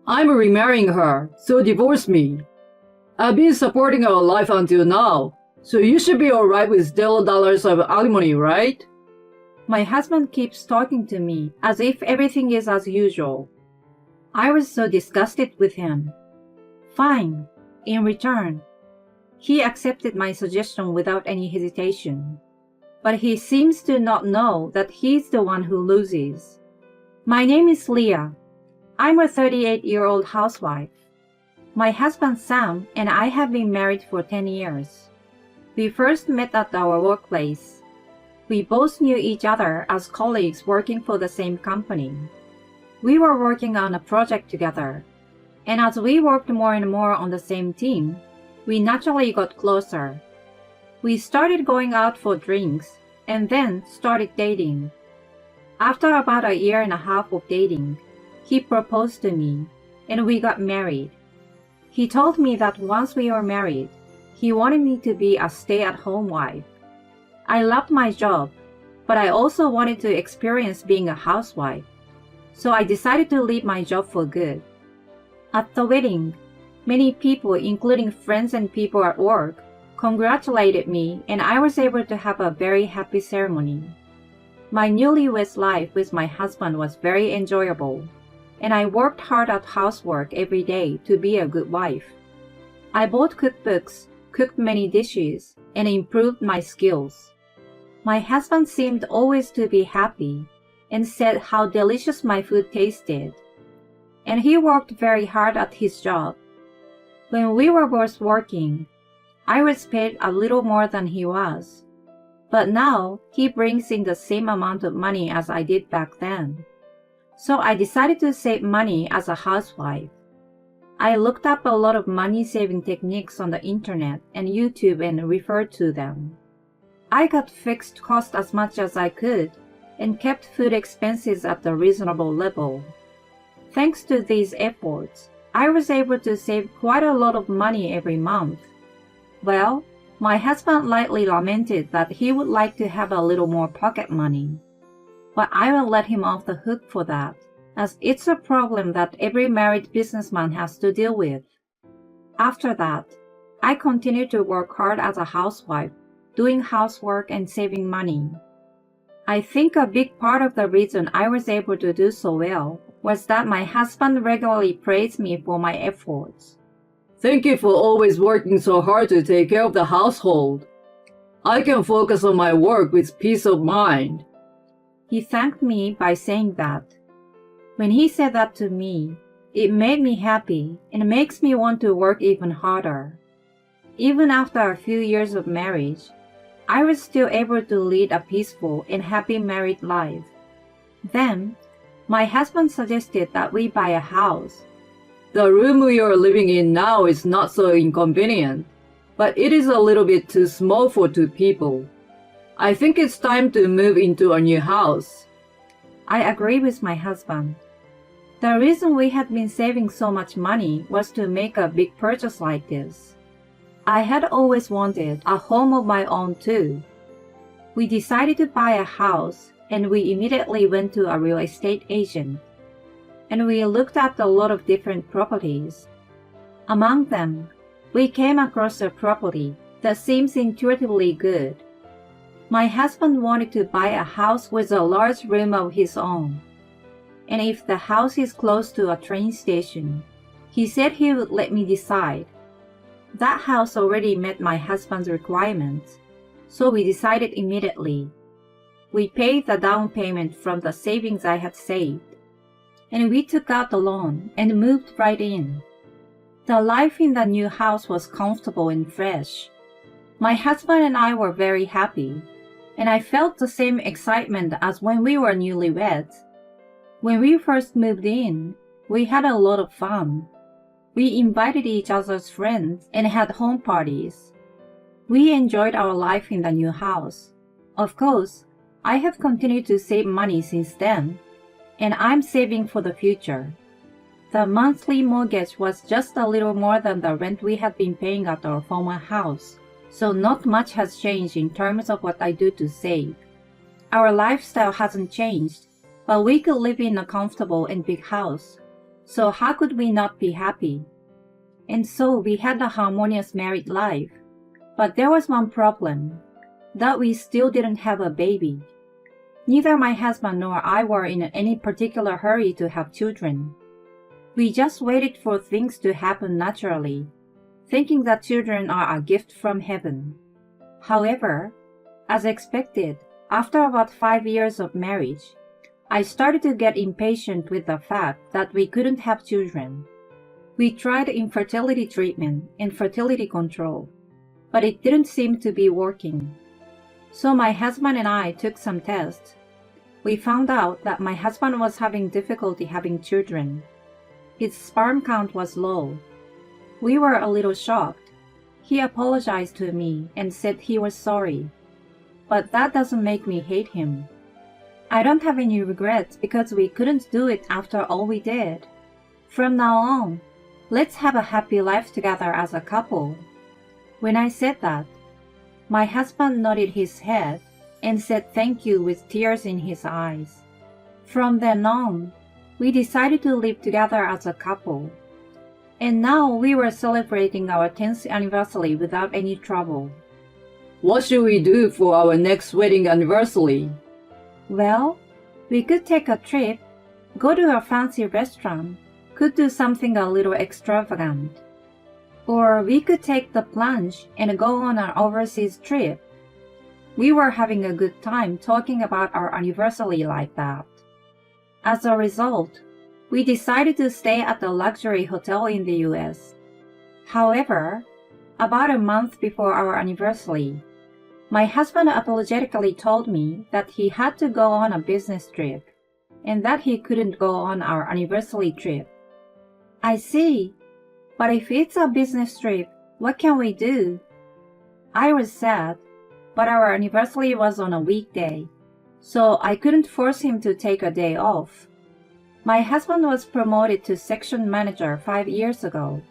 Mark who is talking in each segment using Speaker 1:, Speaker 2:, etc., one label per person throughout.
Speaker 1: I'm remarrying her, so divorce me. I've been supporting our life until now, so you should be alright with $0 of alimony, right?
Speaker 2: My husband keeps talking to me as if everything is as usual. I was so disgusted with him. Fine, in return. He accepted my suggestion without any hesitation. But he seems to not know that he's the one who loses. My name is Leah. I'm a 38-year-old housewife. My husband Sam and I have been married for 10 years. We first met at our workplace. We both knew each other as colleagues working for the same company. We were working on a project together, and as we worked more and more on the same team, we naturally got closer. We started going out for drinks, and then started dating. After about a year and a half of dating, he proposed to me, and we got married. He told me that once we were married, he wanted me to be a stay-at-home wife. I loved my job, but I also wanted to experience being a housewife, so I decided to leave my job for good. At the wedding, many people, including friends and people at work, congratulated me, and I was able to have a very happy ceremony. My newlywed life with my husband was very enjoyable, and I worked hard at housework every day to be a good wife. I bought cookbooks, cooked many dishes, and improved my skills. My husband seemed always to be happy and said how delicious my food tasted. And he worked very hard at his job. When we were both working, I was paid a little more than he was. But now he brings in the same amount of money as I did back then. So I decided to save money as a housewife. I looked up a lot of money-saving techniques on the internet and YouTube and referred to them. I cut fixed costs as much as I could and kept food expenses at a reasonable level. Thanks to these efforts, I was able to save quite a lot of money every month. Well, my husband lightly lamented that he would like to have a little more pocket money. But I will let him off the hook for that, as it's a problem that every married businessman has to deal with. After that, I continued to work hard as a housewife, doing housework and saving money. I think a big part of the reason I was able to do so well was that my husband regularly praised me for my efforts.
Speaker 1: Thank you for always working so hard to take care of the household. I can focus on my work with peace of mind.
Speaker 2: He thanked me by saying that. When he said that to me, it made me happy and makes me want to work even harder. Even after a few years of marriage, I was still able to lead a peaceful and happy married life. Then, my husband suggested that we buy a house.
Speaker 1: The room we are living in now is not so inconvenient, but it is a little bit too small for two people. I think it's time to move into a new house.
Speaker 2: I agree with my husband. The reason we had been saving so much money was to make a big purchase like this. I had always wanted a home of my own too. We decided to buy a house, and we immediately went to a real estate agent. And we looked at a lot of different properties. Among them, we came across a property that seems intuitively good. My husband wanted to buy a house with a large room of his own. And if the house is close to a train station, he said he would let me decide. That house already met my husband's requirements, so we decided immediately. We paid the down payment from the savings I had saved, and we took out the loan and moved right in. The life in the new house was comfortable and fresh. My husband and I were very happy, and I felt the same excitement as when we were newlyweds. When we first moved in, we had a lot of fun. We invited each other's friends and had home parties. We enjoyed our life in the new house. Of course, I have continued to save money since then, and I'm saving for the future. The monthly mortgage was just a little more than the rent we had been paying at our former house, so not much has changed in terms of what I do to save. Our lifestyle hasn't changed, but we could live in a comfortable and big house, So how could we not be happy? And so we had a harmonious married life. But there was one problem, that we still didn't have a baby. Neither my husband nor I were in any particular hurry to have children. We just waited for things to happen naturally, thinking that children are a gift from heaven. However, as expected, after about 5 years of marriage, I started to get impatient with the fact that we couldn't have children. We tried infertility treatment and fertility control, but it didn't seem to be working. So my husband and I took some tests. We found out that my husband was having difficulty having children. His sperm count was low. We were a little shocked. He apologized to me and said he was sorry. But that doesn't make me hate him. I don't have any regrets because we couldn't do it after all we did. From now on, let's have a happy life together as a couple. When I said that, my husband nodded his head and said thank you with tears in his eyes. From then on, we decided to live together as a couple. And now we were celebrating our 10th anniversary without any trouble.
Speaker 1: What should we do for our next wedding anniversary?
Speaker 2: Well, we could take a trip, go to a fancy restaurant, could do something a little extravagant. Or we could take the plunge and go on an overseas trip. We were having a good time talking about our anniversary like that. As a result, we decided to stay at a luxury hotel in the US. However, about a month before our anniversary, my husband apologetically told me that he had to go on a business trip and that he couldn't go on our anniversary trip. I see. But if it's a business trip, what can we do? I was sad, but our anniversary was on a weekday, so I couldn't force him to take a day off. My husband was promoted to section manager 5 years ago,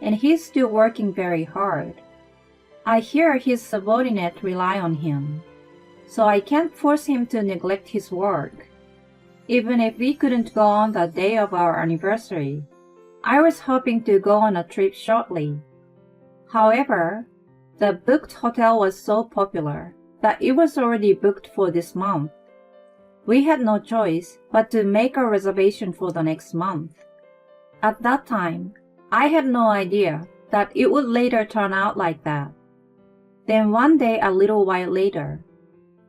Speaker 2: and he's still working very hard. I hear his subordinates rely on him, so I can't force him to neglect his work. Even if we couldn't go on the day of our anniversary, I was hoping to go on a trip shortly. However, the booked hotel was so popular that it was already booked for this month. We had no choice but to make a reservation for the next month. At that time, I had no idea that it would later turn out like that. Then one day a little while later,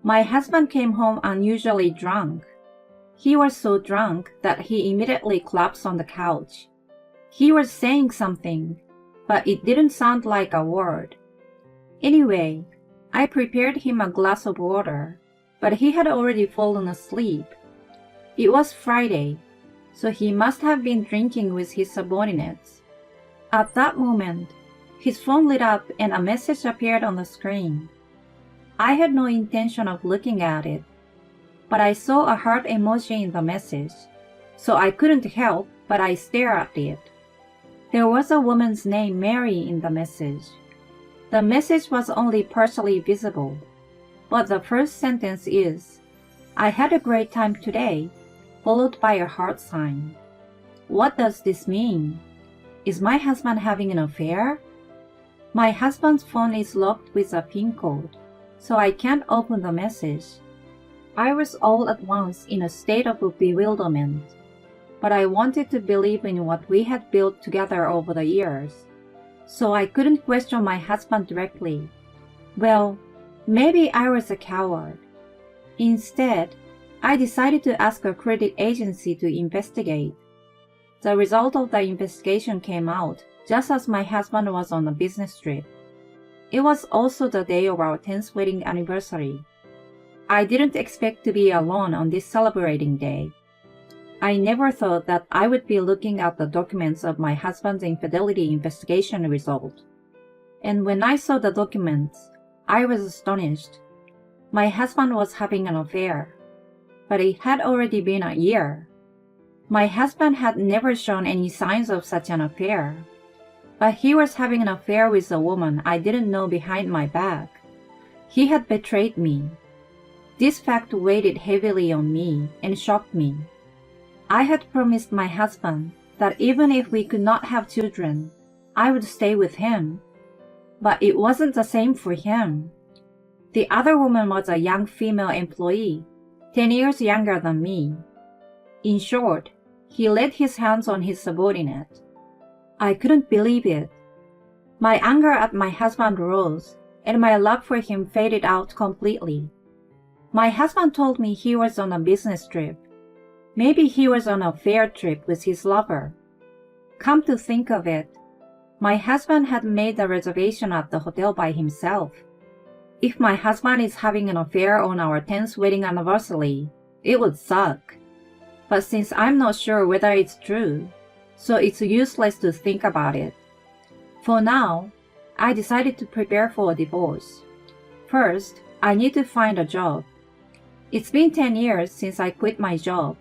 Speaker 2: my husband came home unusually drunk. He was so drunk that he immediately collapsed on the couch. He was saying something, but it didn't sound like a word. Anyway, I prepared him a glass of water, but he had already fallen asleep. It was Friday, so he must have been drinking with his subordinates. At that moment, his phone lit up and a message appeared on the screen. I had no intention of looking at it, but I saw a heart emoji in the message, so I couldn't help but I stared at it. There was a woman's name, Mary, in the message. The message was only partially visible, but the first sentence is, "I had a great time today," followed by a heart sign. What does this mean? Is my husband having an affair? My husband's phone is locked with a PIN code, so I can't open the message. I was all at once in a state of bewilderment, but I wanted to believe in what we had built together over the years, so I couldn't question my husband directly. Well, maybe I was a coward. Instead, I decided to ask a credit agency to investigate. The result of the investigation came out just as my husband was on a business trip. It was also the day of our 10th wedding anniversary. I didn't expect to be alone on this celebrating day. I never thought that I would be looking at the documents of my husband's infidelity investigation result. And when I saw the documents, I was astonished. My husband was having an affair, but it had already been a year. My husband had never shown any signs of such an affair, but he was having an affair with a woman I didn't know behind my back. He had betrayed me. This fact weighed heavily on me and shocked me. I had promised my husband that even if we could not have children, I would stay with him. But it wasn't the same for him. The other woman was a young female employee, 10 years younger than me. In short, he laid his hands on his subordinate. I couldn't believe it. My anger at my husband rose, and my love for him faded out completely. My husband told me he was on a business trip. Maybe he was on a fair trip with his lover. Come to think of it, my husband had made the reservation at the hotel by himself. If my husband is having an affair on our 10th wedding anniversary, it would suck. But since I'm not sure whether it's true, so it's useless to think about it. For now, I decided to prepare for a divorce. First, I need to find a job. It's been 10 years since I quit my job,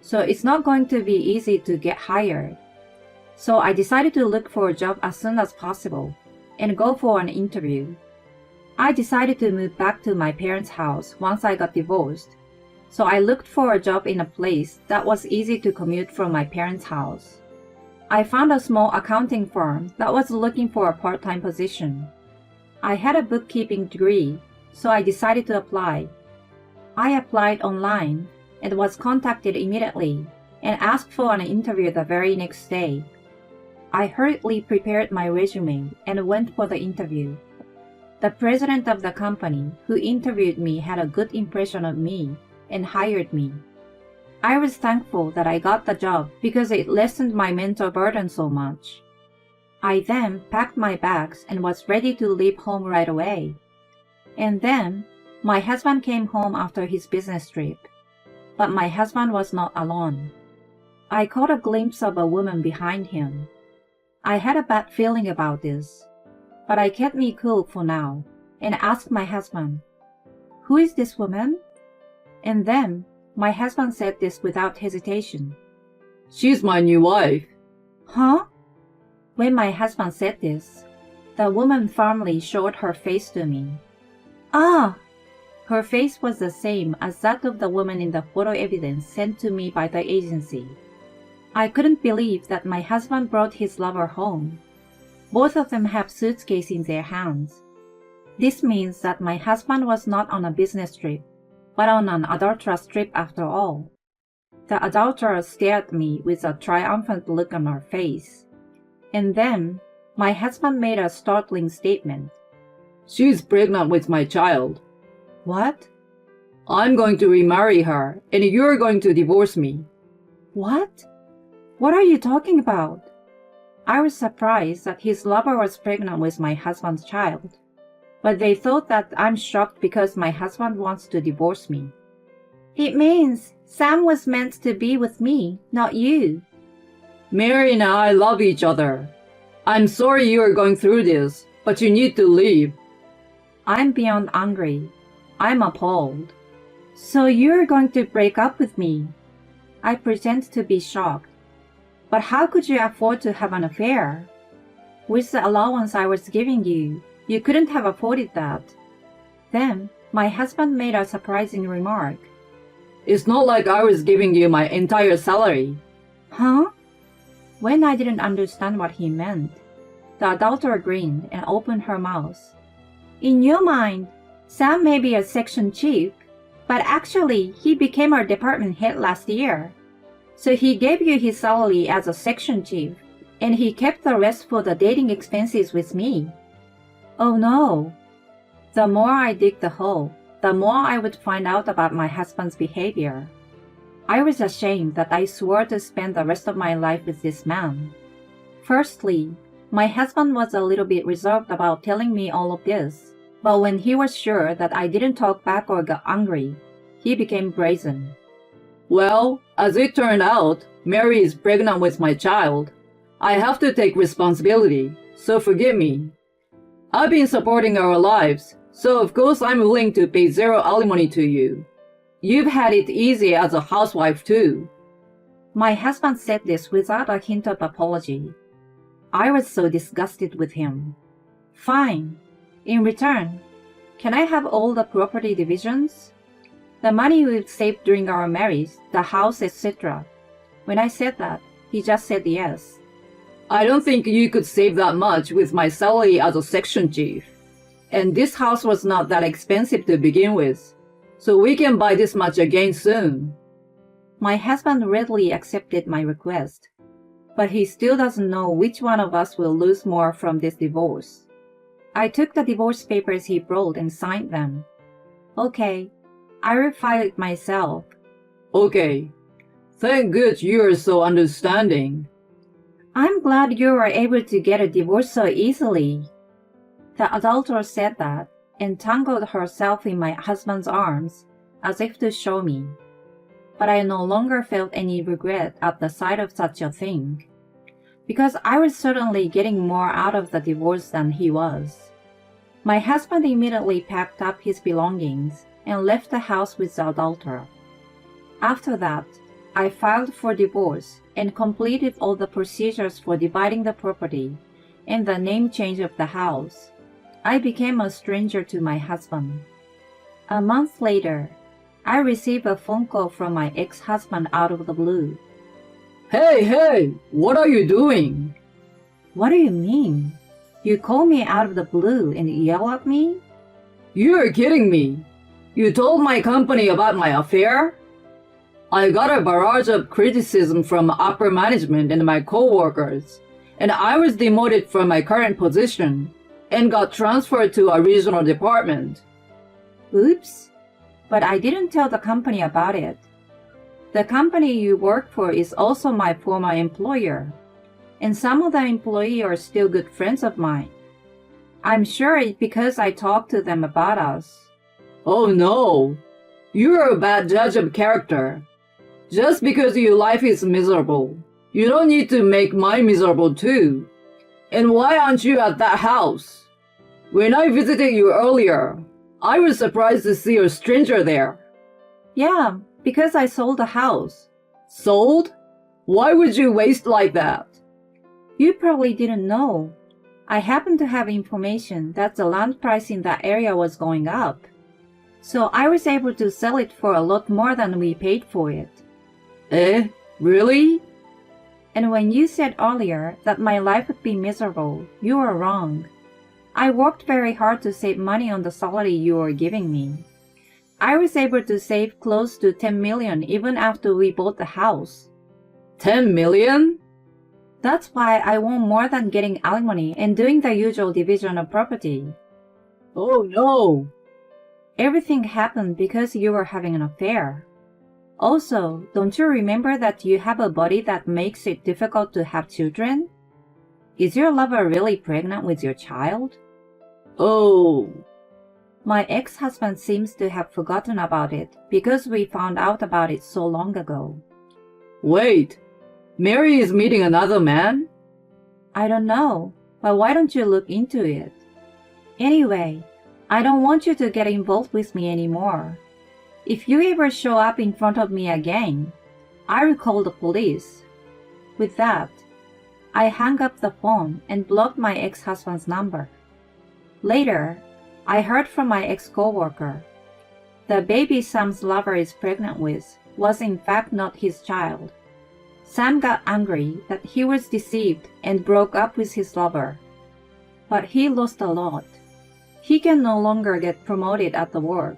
Speaker 2: so it's not going to be easy to get hired. So I decided to look for a job as soon as possible and go for an interview. I decided to move back to my parents' house once I got divorced, so I looked for a job in a place that was easy to commute from my parents' house. I found a small accounting firm that was looking for a part-time position. I had a bookkeeping degree, so I decided to apply. I applied online and was contacted immediately and asked for an interview the very next day. I hurriedly prepared my resume and went for the interview. The president of the company who interviewed me had a good impression of me and hired me. I was thankful that I got the job because it lessened my mental burden so much. I then packed my bags and was ready to leave home right away. And then, my husband came home after his business trip. But my husband was not alone. I caught a glimpse of a woman behind him. I had a bad feeling about this, but I kept me cool for now and asked my husband, "Who is this woman?" And then, my husband said this without hesitation.
Speaker 1: She's my new wife.
Speaker 2: Huh? When my husband said this, the woman firmly showed her face to me. Ah! Her face was the same as that of the woman in the photo evidence sent to me by the agency. I couldn't believe that my husband brought his lover home. Both of them have suitcases in their hands. This means that my husband was not on a business trip, but on an adulterous trip after all. The adulterer stared at me with a triumphant look on her face. And then, my husband made a startling statement.
Speaker 1: She's pregnant with my child.
Speaker 2: What?
Speaker 1: I'm going to remarry her, and you're going to divorce me.
Speaker 2: What? What are you talking about? I was surprised that his lover was pregnant with my husband's child. But they thought that I'm shocked because my husband wants to divorce me. It means Sam was meant to be with me, not you.
Speaker 1: Mary and I love each other. I'm sorry you are going through this, but you need to leave.
Speaker 2: I'm beyond angry. I'm appalled. So you're going to break up with me? I pretend to be shocked. But how could you afford to have an affair? With the allowance I was giving you, you couldn't have afforded that. Then, my husband made a surprising remark.
Speaker 1: It's not like I was giving you my entire salary.
Speaker 2: Huh? When I didn't understand what he meant, the adulterer grinned and opened her mouth. In your mind, Sam may be a section chief, but actually he became our department head last year. So he gave you his salary as a section chief, and he kept the rest for the dating expenses with me. Oh no! The more I dig the hole, the more I would find out about my husband's behavior. I was ashamed that I swore to spend the rest of my life with this man. Firstly, my husband was a little bit reserved about telling me all of this, but when he was sure that I didn't talk back or got angry, he became brazen.
Speaker 1: Well, as it turned out, Mary is pregnant with my child. I have to take responsibility, so forgive me. I've been supporting our lives, so of course I'm willing to pay zero alimony to you. You've had it easy as a housewife too.
Speaker 2: My husband said this without a hint of apology. I was so disgusted with him. Fine. In return, can I have all the property divisions? The money we've saved during our marriage, the house, etc. When I said that, He just said yes.
Speaker 1: I don't think you could save that much with my salary as a section chief. And this house was not that expensive to begin with, so we can buy this much again soon.
Speaker 2: My husband readily accepted my request, but he still doesn't know which one of us will lose more from this divorce. I took the divorce papers he brought and signed them. Okay, I will file it myself.
Speaker 1: Okay. Thank God you are so understanding.
Speaker 2: I'm glad you were able to get a divorce so easily. The adulterer said that and tangled herself in my husband's arms as if to show me. But I no longer felt any regret at the sight of such a thing, because I was certainly getting more out of the divorce than he was. My husband immediately packed up his belongings and left the house with the adulterer. After that, I filed for divorce and completed all the procedures for dividing the property and the name change of the house. I became a stranger to my husband. A month later, I received a phone call from my ex-husband out of the blue.
Speaker 1: Hey, what are you doing?
Speaker 2: What do you mean? You call me out of the blue and yell at me?
Speaker 1: You're kidding me. You told my company about my affair? I got a barrage of criticism from upper management and my co-workers, and I was demoted from my current position and got transferred to a regional department.
Speaker 2: Oops, but I didn't tell the company about it. The company you work for is also my former employer, and some of the employees are still good friends of mine. I'm sure it's because I talked to them about us.
Speaker 1: Oh no, you're a bad judge of character. Just because your life is miserable, you don't need to make mine miserable too. And why aren't you at that house? When I visited you earlier, I was surprised to see a stranger there.
Speaker 2: Yeah, because I sold the house.
Speaker 1: Sold? Why would you waste like that?
Speaker 2: You probably didn't know. I happened to have information that the land price in that area was going up. So I was able to sell it for a lot more than we paid for it.
Speaker 1: Eh? Really?
Speaker 2: And when you said earlier that my life would be miserable, you were wrong. I worked very hard to save money on the salary you were giving me. I was able to save close to 10 million even after we bought the house.
Speaker 1: 10 million?
Speaker 2: That's why I want more than getting alimony and doing the usual division of property.
Speaker 1: Oh no!
Speaker 2: Everything happened because you were having an affair. Also, don't you remember that you have a body that makes it difficult to have children? Is your lover really pregnant with your child?
Speaker 1: Oh.
Speaker 2: My ex-husband seems to have forgotten about it because we found out about it so long ago.
Speaker 1: Wait, Mary is meeting another man?
Speaker 2: I don't know, but why don't you look into it? Anyway, I don't want you to get involved with me anymore. If you ever show up in front of me again, I will call the police. With that, I hung up the phone and blocked my ex-husband's number. Later, I heard from my ex-coworker. The baby Sam's lover is pregnant with was in fact not his child. Sam got angry that he was deceived and broke up with his lover. But he lost a lot. He can no longer get promoted at the work.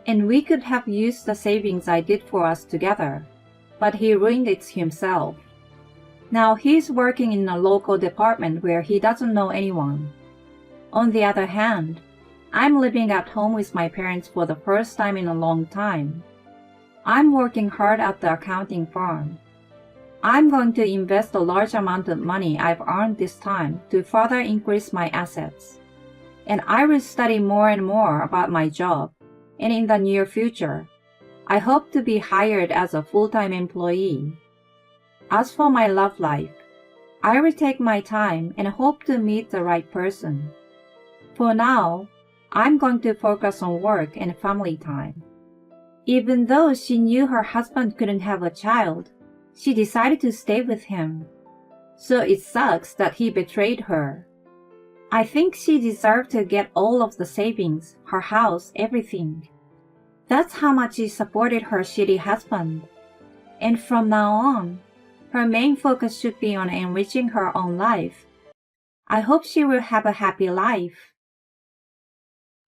Speaker 2: And we could have used the savings I did for us together, but he ruined it himself. Now he's working in a local department where he doesn't know anyone. On the other hand, I'm living at home with my parents for the first time in a long time. I'm working hard at the accounting firm. I'm going to invest a large amount of money I've earned this time to further increase my assets. And I will study more and more about my job. And in the near future, I hope to be hired as a full-time employee. As for my love life, I will take my time and hope to meet the right person. For now, I'm going to focus on work and family time. Even though she knew her husband couldn't have a child, she decided to stay with him. So it sucks that he betrayed her. I think she deserved to get all of the savings, her house, everything. That's how much she supported her shitty husband. And from now on, Her main focus should be on enriching her own life. I hope she will have a happy life.